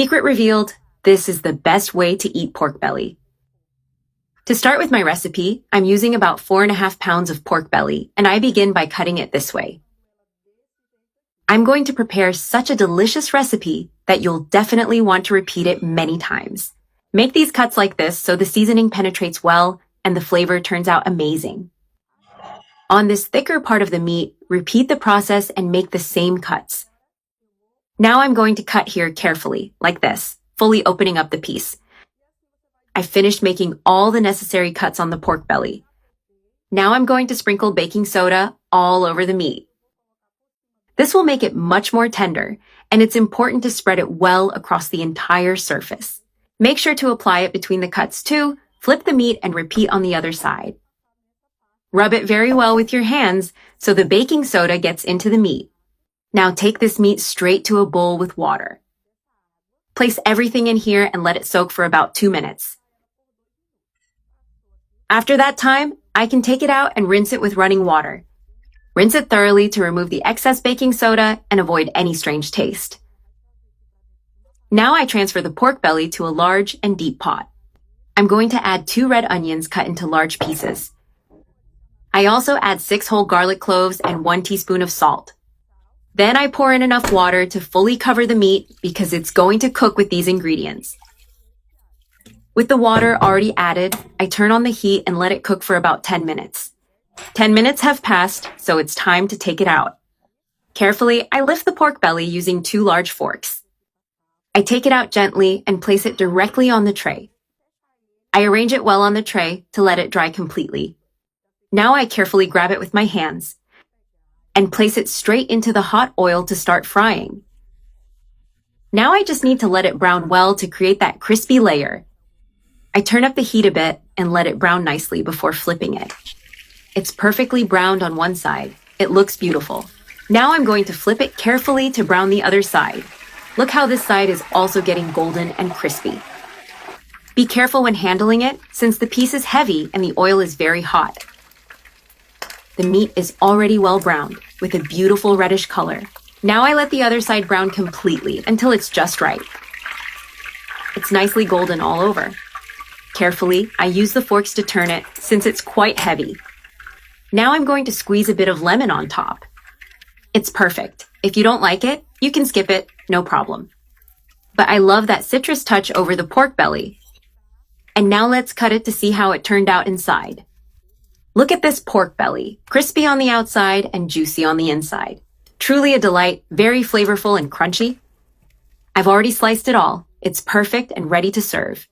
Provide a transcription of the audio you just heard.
Secret revealed, this is the best way to eat pork belly. To start with my recipe, I'm using about 4.5 pounds of pork belly, and I begin by cutting it this way. I'm going to prepare such a delicious recipe that you'll definitely want to repeat it many times. Make these cuts like this so the seasoning penetrates well and the flavor turns out amazing. On this thicker part of the meat, repeat the process and make the same cuts. Now I'm going to cut here carefully, like this, fully opening up the piece. I finished making all the necessary cuts on the pork belly. Now I'm going to sprinkle baking soda all over the meat. This will make it much more tender, and it's important to spread it well across the entire surface. Make sure to apply it between the cuts too, flip the meat and repeat on the other side. Rub it very well with your hands so the baking soda gets into the meat. Now take this meat straight to a bowl with water. Place everything in here and let it soak for about 2 minutes. After that time, I can take it out and rinse it with running water. Rinse it thoroughly to remove the excess baking soda and avoid any strange taste. Now I transfer the pork belly to a large and deep pot. I'm going to add 2 red onions cut into large pieces. I also add 6 whole garlic cloves and 1 teaspoon of salt. Then I pour in enough water to fully cover the meat because it's going to cook with these ingredients. With the water already added, I turn on the heat and let it cook for about 10 minutes. 10 minutes have passed, so it's time to take it out. Carefully, I lift the pork belly using 2 large forks. I take it out gently and place it directly on the tray. I arrange it well on the tray to let it dry completely. Now I carefully grab it with my hands and place it straight into the hot oil to start frying. Now I just need to let it brown well to create that crispy layer. I turn up the heat a bit and let it brown nicely before flipping it. It's perfectly browned on one side. It looks beautiful. Now I'm going to flip it carefully to brown the other side. Look how this side is also getting golden and crispy. Be careful when handling it since the piece is heavy and the oil is very hot. The meat is already well browned with a beautiful reddish color. Now I let the other side brown completely until it's just right. It's nicely golden all over. Carefully, I use the forks to turn it since it's quite heavy. Now I'm going to squeeze a bit of lemon on top. It's perfect. If you don't like it, you can skip it, no problem. But I love that citrus touch over the pork belly. And now let's cut it to see how it turned out inside. Look at this pork belly, crispy on the outside and juicy on the inside. Truly a delight, very flavorful and crunchy. I've already sliced it all. It's perfect and ready to serve.